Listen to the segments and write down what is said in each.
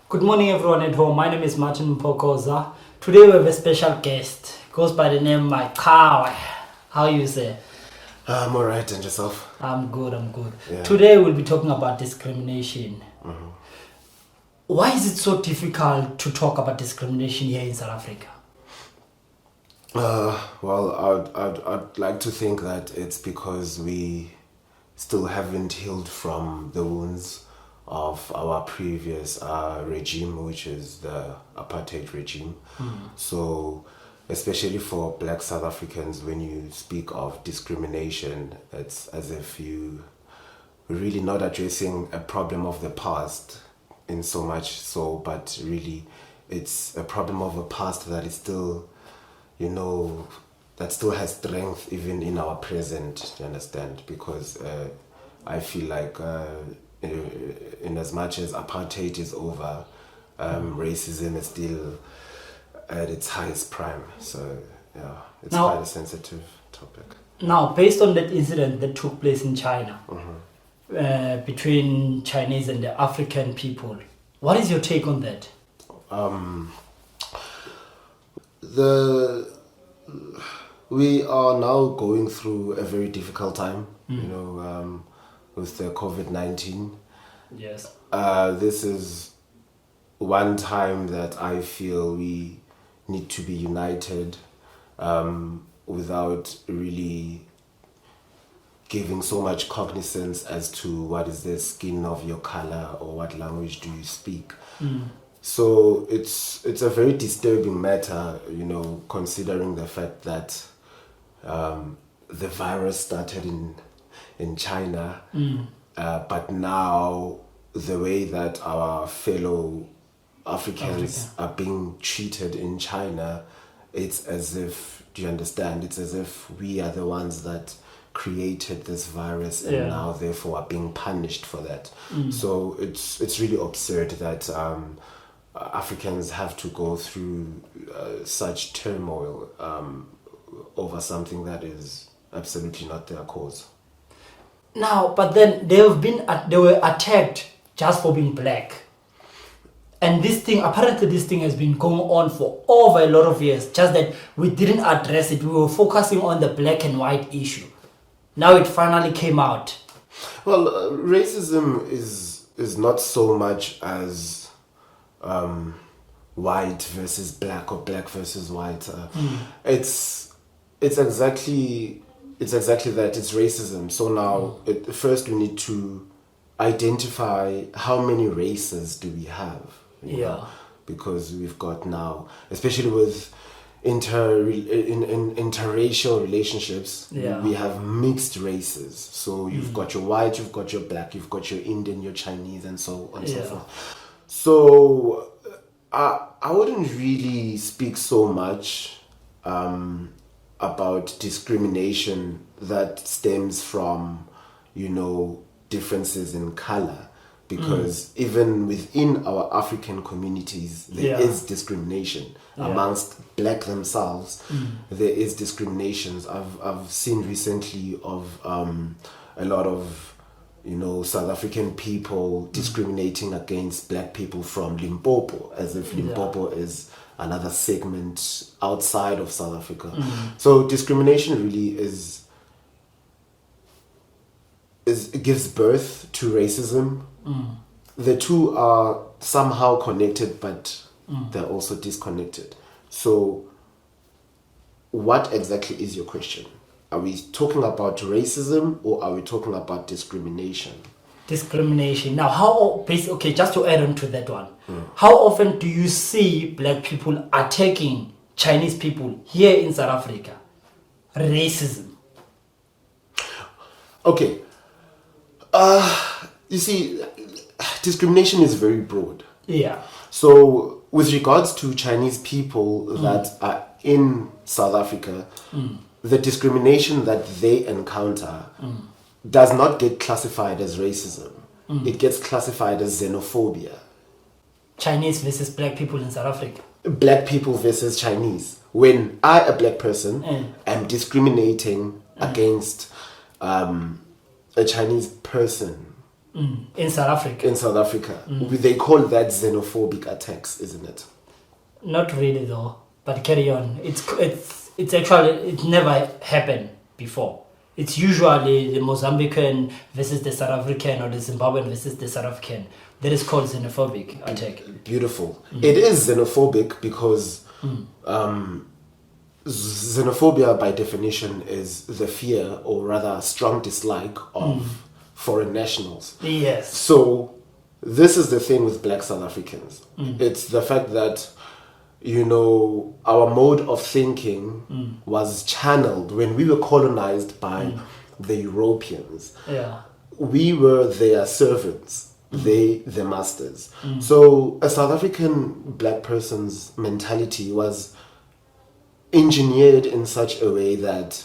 Good morning, everyone at home. My name is Martin Mpokoza. Today we have a special guest. Goes by the name Makawe. How you say? I'm alright, and yourself? I'm good. Yeah. Today we'll be talking about discrimination. Why is it so difficult to talk about discrimination here in South Africa? Well, I'd like to think that it's because we still haven't healed from the wounds of our previous regime, which is the Apartheid regime. So, especially for Black South Africans, when you speak of discrimination, it's as if you really not addressing a problem of the past in so much so, but really it's a problem of a past that is still, that still has strength even in our present, you understand? Because I feel like in as much as apartheid is over, racism is still at its highest prime. So yeah, it's quite a sensitive topic. Now, based on that incident that took place in China, between Chinese and the African people, what is your take on that? We are now going through a very difficult time, with the COVID-19. Yes. This is one time that I feel we need to be united without really giving so much cognizance as to what is the skin of your color or what language do you speak. So it's a very disturbing matter, considering the fact that the virus started in China, but now the way that our fellow Africans are being treated in China, it's as if, do you understand? It's as if we are the ones that created this virus and now therefore are being punished for that. So it's really absurd that Africans have to go through such turmoil over something that is absolutely not their cause. Now, but then they were attacked just for being black. And apparently this thing has been going on for over a lot of years, just that we didn't address it. We were focusing on the black and white issue. Now it finally came out. Well, racism is not so much as white versus black or black versus white. It's exactly that. It's racism. So now, first we need to identify how many races do we have. You know? Because we've got now, especially with interracial relationships, we have mixed races. So you've got your white, you've got your black, you've got your Indian, your Chinese, and so on and so forth. So I wouldn't really speak so much about discrimination that stems from, differences in color. Because even within our African communities, there is discrimination amongst black themselves. There is discriminations. I've seen recently of a lot of South African people discriminating against black people from Limpopo, as if Limpopo is another segment outside of South Africa. So discrimination really it gives birth to racism. The two are somehow connected, but they're also disconnected. So what exactly is your question? Are we talking about racism or are we talking about discrimination? Discrimination. Now, just to add on to that one, how often do you see black people attacking Chinese people here in South Africa? Racism. Okay. You see, discrimination is very broad. Yeah. So, with regards to Chinese people that are in South Africa, the discrimination that they encounter does not get classified as racism. It gets classified as xenophobia. Chinese versus black people in South Africa. Black people versus Chinese. When I, a black person, am discriminating against a Chinese person, In South Africa. In South Africa. They call that xenophobic attacks, isn't it? Not really though, but carry on. It's actually, it never happened before. It's usually the Mozambican versus the South African, or the Zimbabwean versus the South African. That is called xenophobic attack. Beautiful. It is xenophobic because xenophobia by definition is the fear, or rather strong dislike of foreign nationals. Yes. So this is the thing with black South Africans. It's the fact that, you know, our mode of thinking was channeled when we were colonized by the Europeans. Yeah. We were their servants, they the masters. So a South African black person's mentality was engineered in such a way that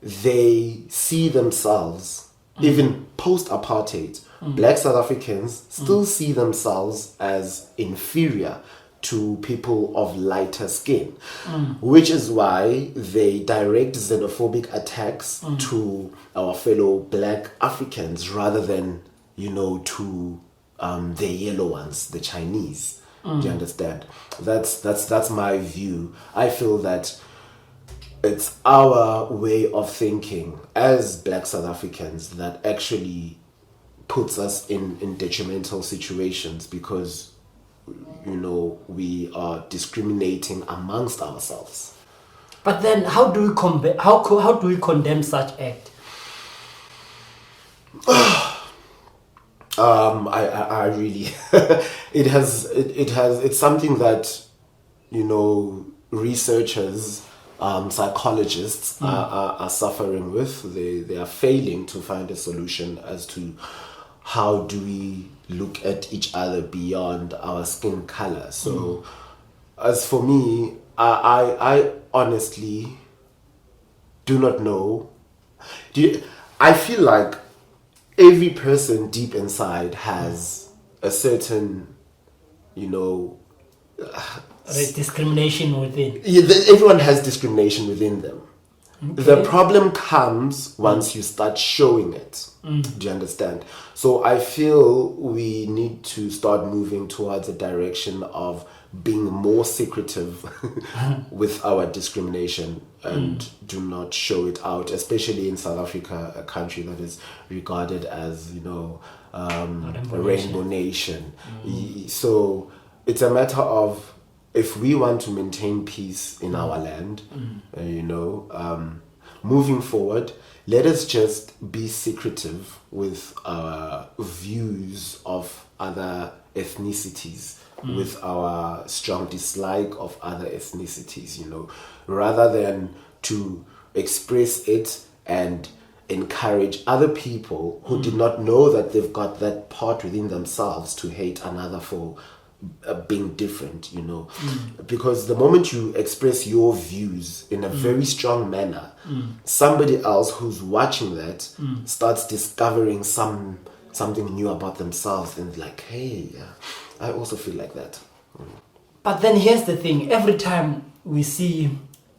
they see themselves, even post-apartheid, black South Africans still see themselves as inferior to people of lighter skin, which is why they direct xenophobic attacks to our fellow black Africans rather than, you know, to the yellow ones, the Chinese. Do you understand? That's my view. I feel that it's our way of thinking as black South Africans that actually puts us in detrimental situations, because, you know, we are discriminating amongst ourselves. But then, how do we condemn such act? I really it's something that, you know, researchers, psychologists are suffering with. They are failing to find a solution as to how do we look at each other beyond our skin color. So as for me, I honestly do not know. I feel like every person deep inside has a certain, you know, discrimination within. Everyone has discrimination within them. Okay. The problem comes once you start showing it. Do you understand? So I feel we need to start moving towards a direction of being more secretive with our discrimination and do not show it out, especially in South Africa, a country that is regarded as, you know, a rainbow nation. So it's a matter of, if we want to maintain peace in our land, you know, moving forward, let us just be secretive with our views of other ethnicities, with our strong dislike of other ethnicities, you know, rather than to express it and encourage other people who did not know that they've got that part within themselves to hate another for being different, you know. Because the moment you express your views in a very strong manner, somebody else who's watching that starts discovering something new about themselves, and like, hey, I also feel like that. But then here's the thing, every time we see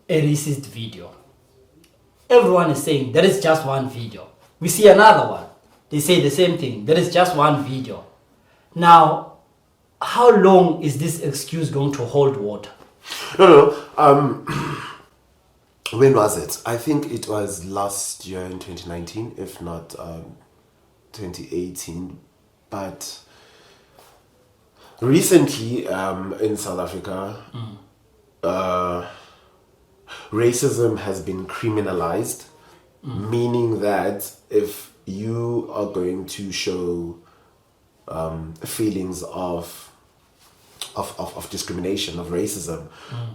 a racist video, everyone is saying there is just one video. We see another one, they say the same thing, there is just one video. Now, how long is this excuse going to hold water? No. When was it? I think it was last year in 2019, if not 2018. But recently in South Africa, racism has been criminalized, meaning that if you are going to show feelings of discrimination, of racism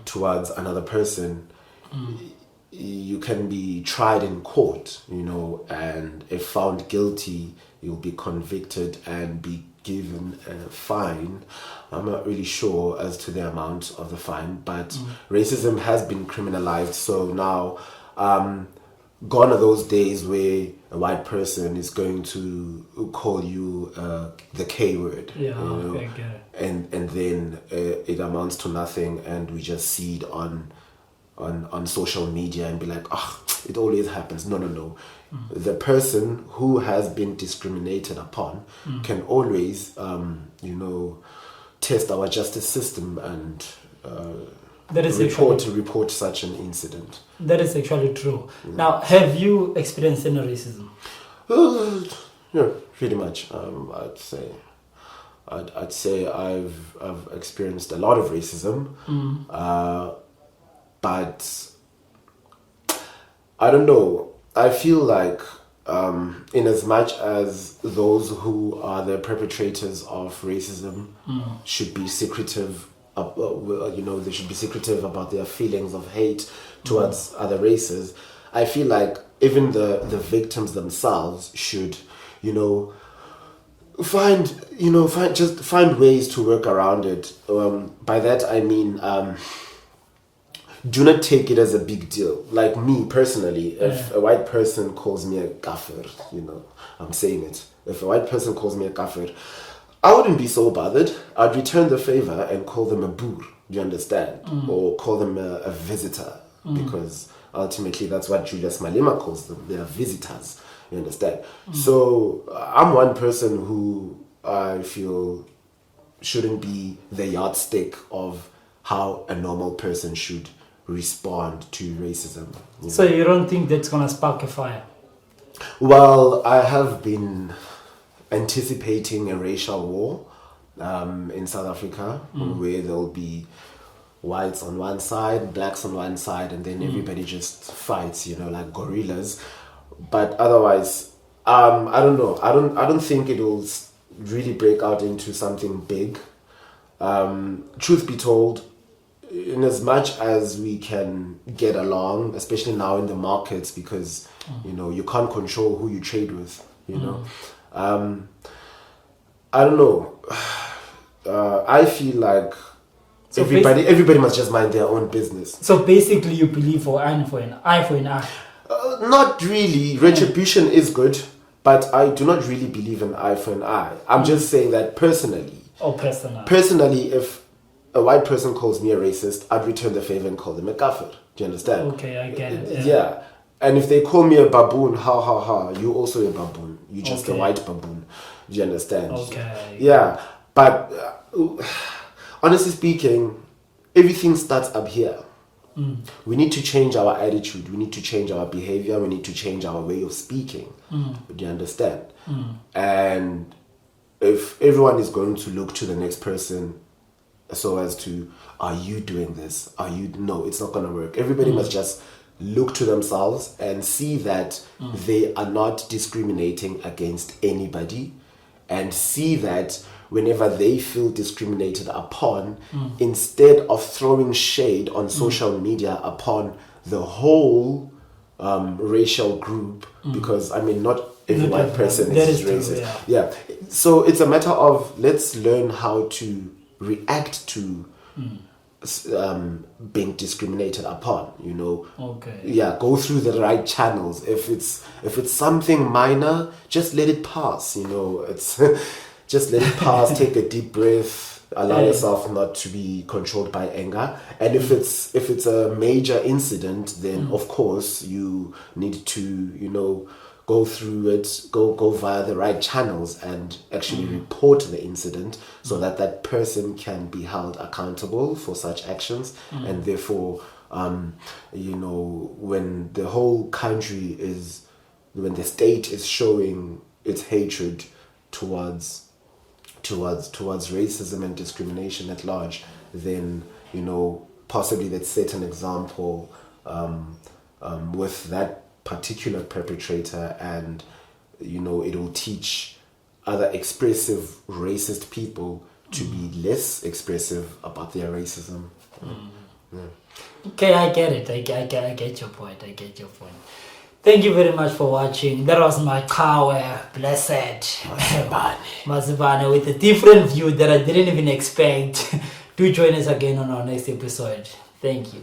towards another person, you can be tried in court, you know, and if found guilty, you'll be convicted and be given a fine. I'm not really sure as to the amount of the fine, but racism has been criminalized. So now, gone are those days where a white person is going to call you the K word, yeah, you know, okay, get it. and then it amounts to nothing, and we just see it on social media and be like, oh, it always happens. No. The person who has been discriminated upon can always, test our justice system and that is report such an incident. That is actually true. Now, have you experienced any racism? Yeah, pretty much. I'd say I've experienced a lot of racism, but I don't know. I feel like, in as much as those who are the perpetrators of racism should be secretive, they should be secretive about their feelings of hate towards other races. I feel like even the victims themselves should, find ways to work around it. By that I mean, do not take it as a big deal. Like me personally, if a white person calls me a kafir, I'm saying it. If a white person calls me a kafir, I wouldn't be so bothered. I'd return the favor and call them a boer, do you understand? Or call them a visitor, because ultimately that's what Julius Malema calls them. They are visitors, you understand? So I'm one person who I feel shouldn't be the yardstick of how a normal person should respond to racism. So you don't think that's gonna spark a fire? Well, I have been anticipating a racial war in South Africa, where there'll be whites on one side, blacks on one side, and then everybody just fights, like gorillas. But otherwise, I don't know. I don't think it will really break out into something big. Truth be told, in as much as we can get along, especially now in the markets, because you can't control who you trade with. I don't know. I feel like everybody must just mind their own business. So basically, you believe for an eye for an eye. Not really. Retribution is good, but I do not really believe in eye for an eye. I'm just saying that personally. Oh, personally. Personally, if a white person calls me a racist, I'd return the favor and call them a kafir. Do you understand? Okay, I get it. Yeah. And if they call me a baboon, ha, you also a baboon. You just a white baboon. Do you understand? Okay. Yeah. But honestly speaking, everything starts up here. We need to change our attitude. We need to change our behavior. We need to change our way of speaking. Do you understand? And if everyone is going to look to the next person so as to, are you doing this? No, it's not going to work. Everybody must just look to themselves and see that they are not discriminating against anybody, and see that whenever they feel discriminated upon, instead of throwing shade on social media upon the whole racial group, because not every white person is racist. True, yeah. So it's a matter of, let's learn how to react to being discriminated upon, Okay. Yeah, go through the right channels. If it's something minor, just let it pass, it's just let it pass. Take a deep breath, allow yourself not to be controlled by anger. And if it's a major incident, then of course you need to go through it, go via the right channels and actually report the incident, so that person can be held accountable for such actions. And therefore, when the whole country when the state is showing its hatred towards racism and discrimination at large, then possibly let's set an example with that particular perpetrator, and it will teach other expressive racist people to be less expressive about their racism. Okay, I get it. I get your point. Thank you very much for watching. That was my Kawe Blessed Mazibane with a different view that I didn't even expect. Do join us again on our next episode. Thank you.